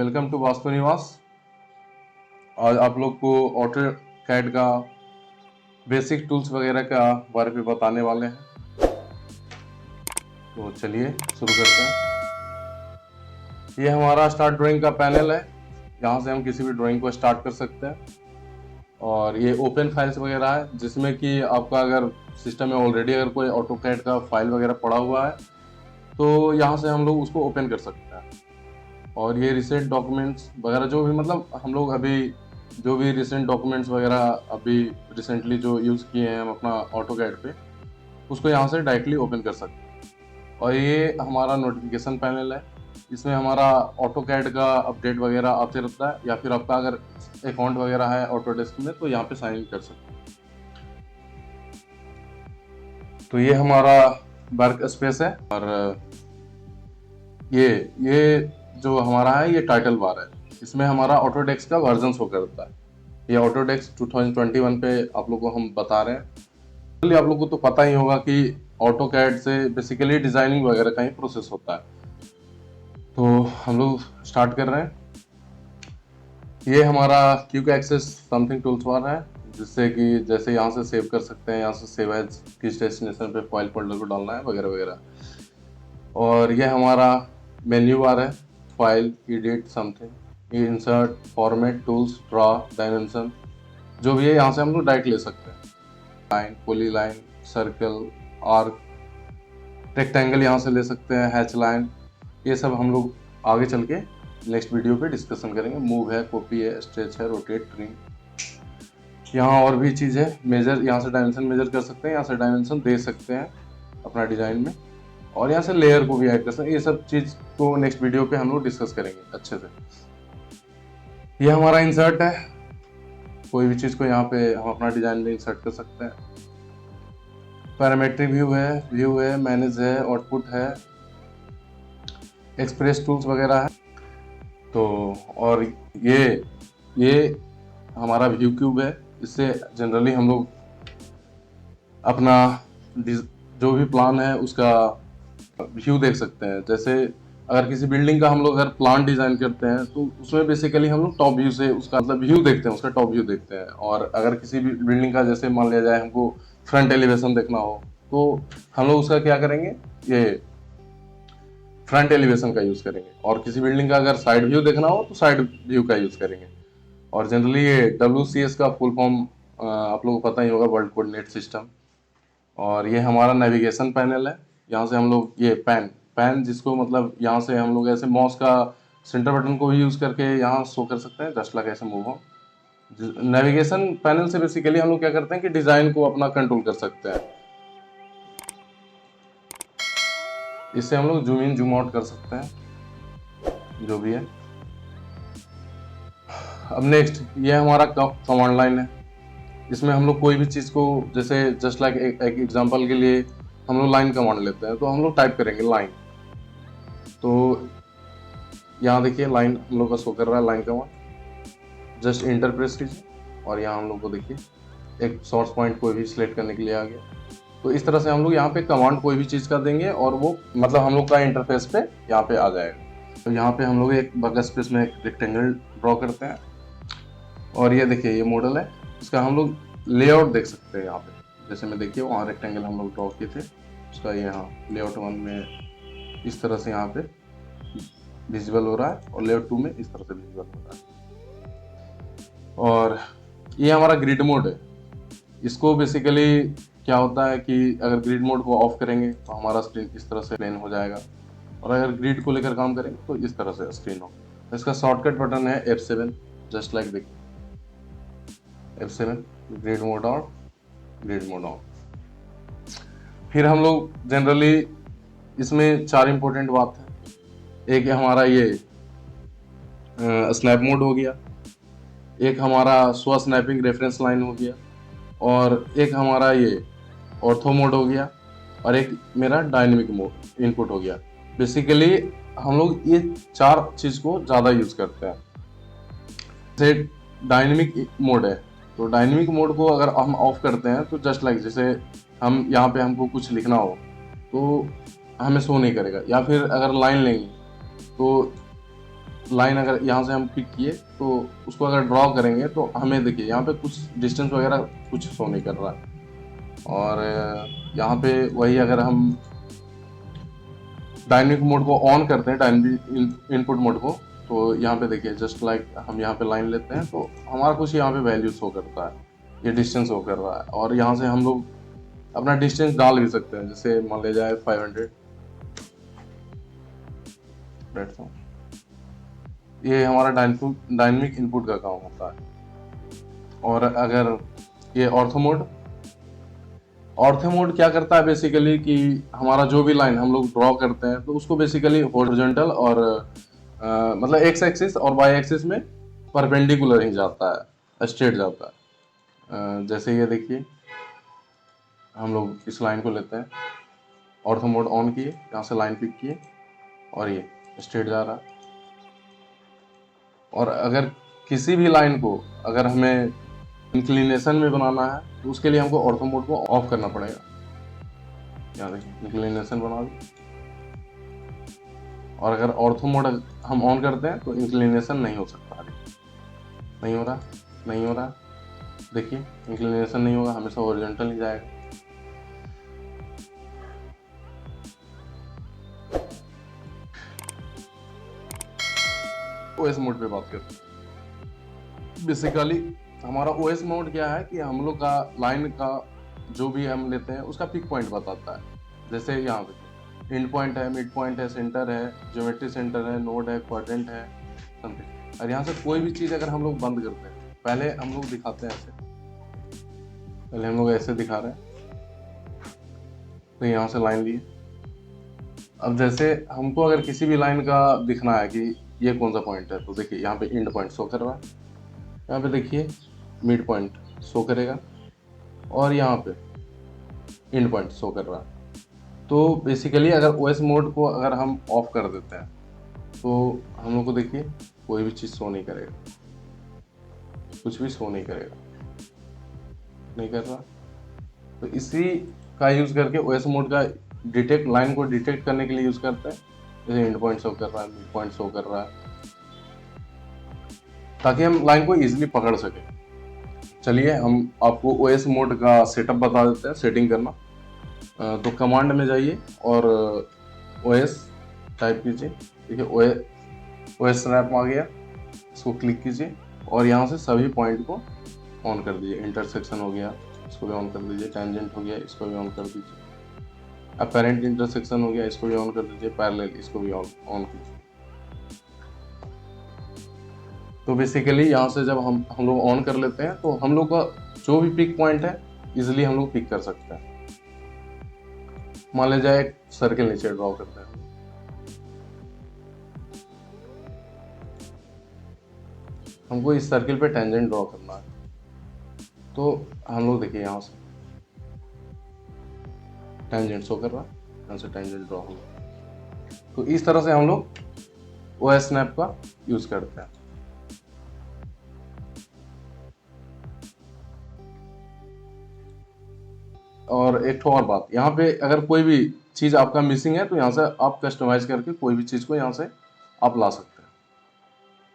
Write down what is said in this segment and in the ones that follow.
Welcome to vastu निवास। आज आप लोग को ऑटो कैड का बेसिक टूल्स वगैरह का बारे में बताने वाले हैं। तो चलिए शुरू करते हैं। ये हमारा स्टार्ट ड्राइंग का पैनल है। यहाँ से हम किसी भी ड्राइंग को स्टार्ट कर सकते हैं। और ये ओपन फाइल्स वगैरह है, जिसमें कि आपका अगर सिस्टम में ऑलरेडी अगर कोई ऑटो कैड का फाइल वगैरह पड़ा हुआ है तो यहाँ से हम लोग उसको ओपन कर सकते हैं। और ये रिसेंट डॉक्यूमेंट्स वगैरह जो भी मतलब हम लोग अभी जो भी रिसेंट डॉक्यूमेंट्स वगैरह अभी रिसेंटली जो यूज़ किए हैं हम अपना ऑटो कैड पे, उसको यहाँ से डायरेक्टली ओपन कर सकते हैं। और ये हमारा नोटिफिकेशन पैनल है। इसमें हमारा ऑटो कैड का अपडेट वगैरह आते रहता है, या फिर आपका अगर अकाउंट वगैरह है ऑटोडेस्क में तो यहाँ पे साइन इन कर सकते हैं। तो ये हमारा वर्क स्पेस है। और ये जो हमारा है ये टाइटल बार है। इसमें हमारा ऑटोडेस्क का वर्जन शो करता है। ये ऑटोडेस्क 2021 पे आप लोग को हम बता रहे हैं। आप लोग को तो पता ही होगा कि ऑटो कैड से बेसिकली डिजाइनिंग वगैरह का ही प्रोसेस होता है। तो हम लोग स्टार्ट कर रहे हैं। ये हमारा क्विक एक्सेस समथिंग टूल्स बार है, जिससे कि जैसे यहाँ से सेव कर सकते हैं, यहाँ से सेव एज किस डेस्टिनेशन पे फाइल फोल्डर को डालना है वगैरह वगैरह। और ये हमारा मेन्यू बार है, file, edit, something, insert, format, tools, draw, dimension, जो भी है यहाँ से हम लोग डायरेक्ट ले सकते हैं। Line, poly line, circle, arc, rectangle यहाँ से ले सकते हैं, हैच लाइन। ये सब हम लोग आगे चल के नेक्स्ट वीडियो पे डिस्कशन करेंगे। मूव है, कॉपी है, स्ट्रेच है, रोटेट, ट्रिम। यहाँ और भी चीज़ है, मेजर, यहाँ से डायमेंशन मेजर कर सकते हैं, यहाँ से डायमेंशन दे सकते हैं अपना डिजाइन में। और यहाँ से लेयर को भी ऐड कर सकते हैं। ये सब चीज़ को नेक्स्ट वीडियो पे हम लोग डिस्कस करेंगे अच्छे से। ये हमारा इंसर्ट है। कोई भी चीज़ को यहाँ पे हम अपना डिजाइन में इंसर्ट कर सकते हैं। पैरामेट्रिक व्यू है, मैनेज है, आउटपुट है, एक्सप्रेस टूल्स वगैरह है। तो और ये हमारा व्यू क्यूब है। इससे जनरली हम लोग अपना जो भी प्लान है उसका व्यू देख सकते हैं। जैसे अगर किसी बिल्डिंग का हम लोग अगर प्लान डिजाइन करते हैं तो उसमें बेसिकली हम लोग टॉप व्यू से उसका मतलब व्यू देखते हैं, उसका टॉप व्यू देखते हैं। और अगर किसी भी बिल्डिंग का जैसे मान लिया जाए हमको फ्रंट एलिवेशन देखना हो तो हम लोग उसका क्या करेंगे, ये फ्रंट एलिवेशन का यूज करेंगे। और किसी बिल्डिंग का अगर साइड व्यू देखना हो तो साइड व्यू का यूज करेंगे। और जनरली ये WCS का फुल फॉर्म आप लोगों को पता ही होगा, वर्ल्ड कोऑर्डिनेट सिस्टम। और ये हमारा नेविगेशन पैनल है। यहाँ से हम लोग ये पैन जिसको मतलब यहाँ से हम लोग ऐसे माउस का सेंटर बटन को भी यूज करके यहाँ शो कर सकते हैं, जस्ट लाइक ऐसे मूव हो। नेविगेशन पैनल से बेसिकली हम लोग क्या करते हैं कि डिजाइन को अपना कंट्रोल कर सकते हैं। इससे हम लोग जूम इन जूम आउट कर सकते हैं, जो भी है। अब नेक्स्ट ये हमारा कमांड लाइन है। इसमें हम लोग कोई भी चीज़ को जैसे जस्ट लाइक एक एग्जांपल के लिए हम लोग लाइन कमांड लेते हैं तो हम लोग टाइप करेंगे लाइन। तो यहाँ देखिए लाइन हम लोग का शो कर रहा है, line command. Just enter press कीजिए और यहाँ हम लोग को देखिए एक सोर्स पॉइंट कोई भी सिलेक्ट करने के लिए आ गया। तो इस तरह से हम लोग यहाँ पे कमांड कोई भी चीज़ का देंगे और वो मतलब हम लोग का इंटरफेस पे यहाँ पे आ जाएगा। तो यहाँ पे हम लोग एक वर्क स्पेस में एक रेक्टेंगल ड्रॉ करते हैं। और ये देखिए ये मॉडल है, इसका हम लोग लेआउट देख सकते हैं। यहाँ पे जैसे मैं देखिए वहाँ रेक्टेंगल हम लोग ड्रॉ किए थे, उसका यहाँ लेआउट 1 में इस तरह से यहाँ पे विजिबल हो रहा है और लेआउट 2 में इस तरह से विजिबल हो रहा है। और ये हमारा ग्रिड मोड है। इसको बेसिकली क्या होता है कि अगर ग्रिड मोड को ऑफ करेंगे तो हमारा स्क्रीन इस तरह से प्लेन हो जाएगा, और अगर ग्रिड को लेकर काम करेंगे तो इस तरह से स्क्रीन हो। इसका शॉर्टकट बटन है F7, जस्ट लाइक देखिए F7, grid mode on, grid mode on. फिर हम लोग जनरली इसमें 4 इंपॉर्टेंट बात है। एक है हमारा ये स्नैप मोड हो गया, एक हमारा स्व स्नैपिंग रेफरेंस लाइन हो गया, और एक हमारा ये ऑर्थो मोड हो गया, और एक मेरा डायनेमिक मोड इनपुट हो गया। बेसिकली हम लोग ये 4 चीज को ज़्यादा यूज करते हैं। जैसे डायनेमिक मोड है तो डायनेमिक मोड को अगर हम ऑफ करते हैं तो जस्ट लाइक जैसे हम यहाँ पे हमको कुछ लिखना हो तो हमें शो नहीं करेगा। या फिर अगर लाइन लेंगे तो लाइन अगर यहाँ से हम पिक किए तो उसको अगर ड्रॉ करेंगे तो हमें देखिए यहाँ पे कुछ डिस्टेंस वगैरह कुछ शो नहीं कर रहा है। और यहाँ पे वही अगर हम डायनेमिक मोड को ऑन करते हैं, डायनेमिक इनपुट मोड को, तो यहाँ पे देखिए जस्ट लाइक हम यहाँ पे लाइन लेते हैं तो हमारा कुछ यहाँ पे वैल्यू शो करता है, ये डिस्टेंस शो कर रहा है। और यहाँ से हम लोग अपना डिस्टेंस डाल भी सकते हैं, जैसे मान ले जाए 500। ये हमारा डायनेमिक इनपुट का काम होता है। और अगर ये ऑर्थो मोड क्या करता है बेसिकली कि हमारा जो भी लाइन हम लोग ड्रॉ करते हैं तो उसको बेसिकली हॉरिजॉन्टल और मतलब एक्स एक्सिस और वाई एक्सिस में परपेंडिकुलर ही जाता है, स्ट्रेट जाता है। जैसे ये देखिए हम लोग इस लाइन को लेते हैं, ऑर्थो मोड ऑन किए, यहाँ से लाइन पिक किए और ये स्ट्रेट जा रहा है। और अगर किसी भी लाइन को अगर हमें इंक्लिनेशन में बनाना है तो उसके लिए हमको ऑर्थो मोड को ऑफ करना पड़ेगा। यहाँ देखिए इंक्लिनेशन बना दी, और अगर ऑर्थो मोड हम ऑन करते हैं तो इंक्लिनेशन नहीं हो सकता। नहीं हो रहा, नहीं हो रहा, देखिए इंक्लिनेशन नहीं होगा, हमेशा हॉरिजॉन्टल ही जाएगा। ओएस मोड पे बात करते हैं। बेसिकली हमारा ओएस मोड क्या है कि हम लोग का लाइन का जो भी हम लेते हैं उसका पिक पॉइंट बताता है। जैसे यहाँ पे एंड पॉइंट है, मिड पॉइंट है, सेंटर है, ज्योमेट्री सेंटर है, नोड है, क्वाड्रेंट है, समथिंग। और यहाँ से कोई भी चीज़ अगर हम लोग बंद करते हैं, पहले हम लोग दिखाते हैं ऐसे, पहले हम लोग ऐसे दिखा रहे हैं तो यहाँ से लाइन लिए। अब जैसे हमको अगर किसी भी लाइन का दिखना है कि ये कौन सा पॉइंट है, तो देखिए यहाँ पे एंड पॉइंट शो कर रहा है, यहाँ पे देखिए मिड पॉइंट शो करेगा और यहाँ पे एंड पॉइंट शो कर रहा है। तो बेसिकली अगर ओएस मोड को अगर हम ऑफ कर देते हैं तो हम लोग को देखिए कोई भी चीज़ शो नहीं करेगा, कुछ भी शो नहीं करेगा, नहीं कर रहा। तो इसी का यूज़ करके ओएस मोड का डिटेक्ट, लाइन को डिटेक्ट करने के लिए यूज़ करते हैं। जैसे एंड पॉइंट शो कर रहा है, मिड पॉइंट शो कर रहा है, ताकि हम लाइन को इजीली पकड़ सकें। चलिए हम आपको ओएस मोड का सेटअप बता देते हैं, सेटिंग करना। तो कमांड में जाइए और ओएस टाइप कीजिए। देखिए ओएस स्नैप आ गया, इसको क्लिक कीजिए और यहाँ से सभी पॉइंट को ऑन कर दीजिए। इंटरसेक्शन हो गया, इसको भी ऑन कर दीजिए। टेंजेंट हो गया, इसको भी ऑन कर दीजिए। अपेरेंट इंटरसेक्शन हो गया, इसको भी ऑन कर दीजिए। पैरेलल, इसको भी ऑन कीजिए। तो बेसिकली यहाँ से जब हम लोग ऑन कर लेते हैं तो हम लोग का जो भी पिक पॉइंट है इजिली हम लोग पिक कर सकते हैं। मान ले जाए एक सर्किल नीचे ड्रॉ करते हैं, हमको इस सर्किल पे टेंजेंट ड्रॉ करना है, तो हम लोग देखिए यहाँ से टेंजेंट शो कर रहा है, यहाँ से टेंजेंट ड्रॉ होगा। तो इस तरह से हम लोग ओएस स्नैप का यूज करते हैं। और एक और बात, यहाँ पे अगर कोई भी चीज़ आपका मिसिंग है तो यहाँ से आप कस्टमाइज करके कोई भी चीज़ को यहाँ से आप ला सकते हैं।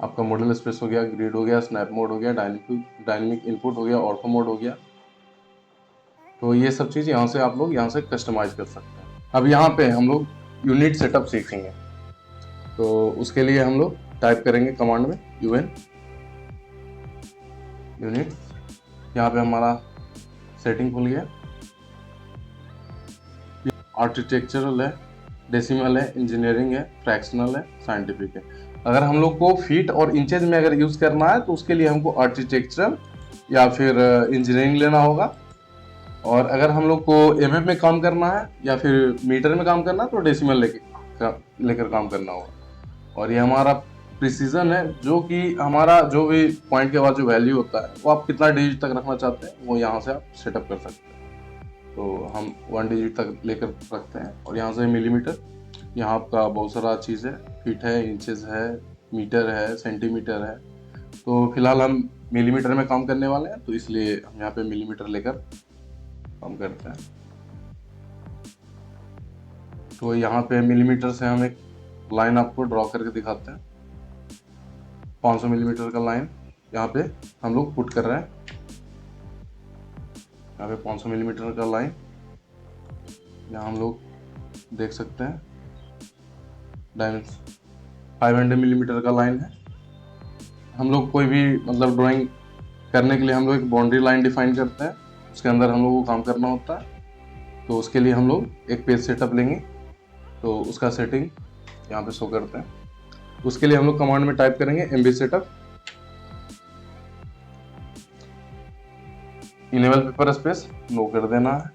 आपका मॉडल स्पेस हो गया, ग्रिड हो गया, स्नैप मोड हो गया, डायनेमिक इनपुट हो गया, ऑर्थो मोड हो गया। तो ये सब चीज़ यहाँ से आप लोग यहाँ से कस्टमाइज कर सकते हैं। अब यहाँ पे हम लोग यूनिट सेटअप सीखेंगे, तो उसके लिए हम लोग टाइप करेंगे कमांड में यूनिट। यहाँ पे हमारा सेटिंग खुल गया। आर्किटेक्चरल है, डेसिमल है, इंजीनियरिंग है, फ्रैक्शनल है, साइंटिफिक है। अगर हम लोग को फीट और इंचेज में अगर यूज़ करना है तो उसके लिए हमको आर्किटेक्चरल या फिर इंजीनियरिंग लेना होगा। और अगर हम लोग को एमएम में काम करना है या फिर मीटर में काम करना है तो डेसिमल लेकर काम करना होगा। और ये हमारा प्रिसीजन है, जो कि हमारा जो भी पॉइंट के बाद जो वैल्यू होता है वो आप कितना डिजिट तक रखना चाहते हैं वो यहाँ से आप सेटअप कर सकते हैं। तो हम 1 डिजिट तक लेकर रखते हैं। और यहाँ से मिलीमीटर, यहाँ आपका बहुत सारा चीज़ है, फीट है, इंचेस है, मीटर है, सेंटीमीटर है। तो फिलहाल हम मिलीमीटर में काम करने वाले हैं, तो इसलिए हम यहाँ पे मिलीमीटर लेकर काम करते हैं। तो यहाँ पे मिलीमीटर से हम एक लाइन आपको ड्रॉ करके दिखाते हैं। 500 मिलीमीटर का लाइन यहाँ पे हम लोग पुट कर रहे हैं। यहाँ पे 500 मिलीमीटर का लाइन यहाँ हम लोग देख सकते हैं। डायमेंशन 500 मिलीमीटर का लाइन है। हम लोग कोई भी मतलब ड्राइंग करने के लिए हम लोग एक बाउंड्री लाइन डिफाइन करते हैं, उसके अंदर हम लोग को काम करना होता है। तो उसके लिए हम लोग एक पेज सेटअप लेंगे, तो उसका सेटिंग यहाँ पे शो करते हैं। उसके लिए हम लोग कमांड में टाइप करेंगे MB setup, enable paper space no कर देना है।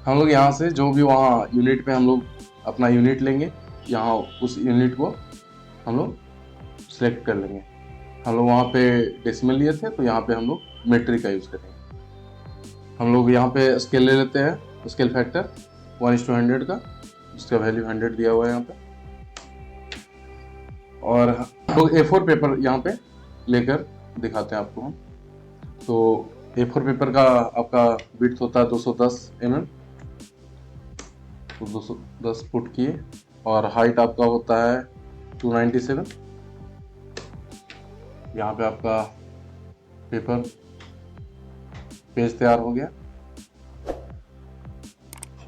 हम लोग यहाँ से जो भी वहाँ यूनिट पे हम लोग अपना यूनिट लेंगे, यहाँ उस यूनिट को हम लोग सिलेक्ट कर लेंगे। हम लोग वहाँ पे डेसिमल लिए थे, तो यहाँ पे हम लोग मेट्रिक का यूज़ करेंगे। हम लोग यहाँ पे स्केल ले लेते हैं, स्केल फैक्टर 1:100 का, जिसका वैल्यू 100 दिया हुआ है यहाँ पे। और हम लोग A4 पेपर यहाँ पे लेकर दिखाते हैं आपको हम। तो A4 पेपर का आपका विड्थ होता है 210 mm, तो 210 फुट किए, और हाइट आपका होता है 297। यहाँ पे आपका पेपर पेज तैयार हो गया।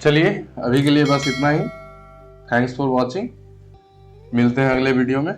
चलिए अभी के लिए बस इतना ही। Thanks for watching. मिलते हैं अगले वीडियो में।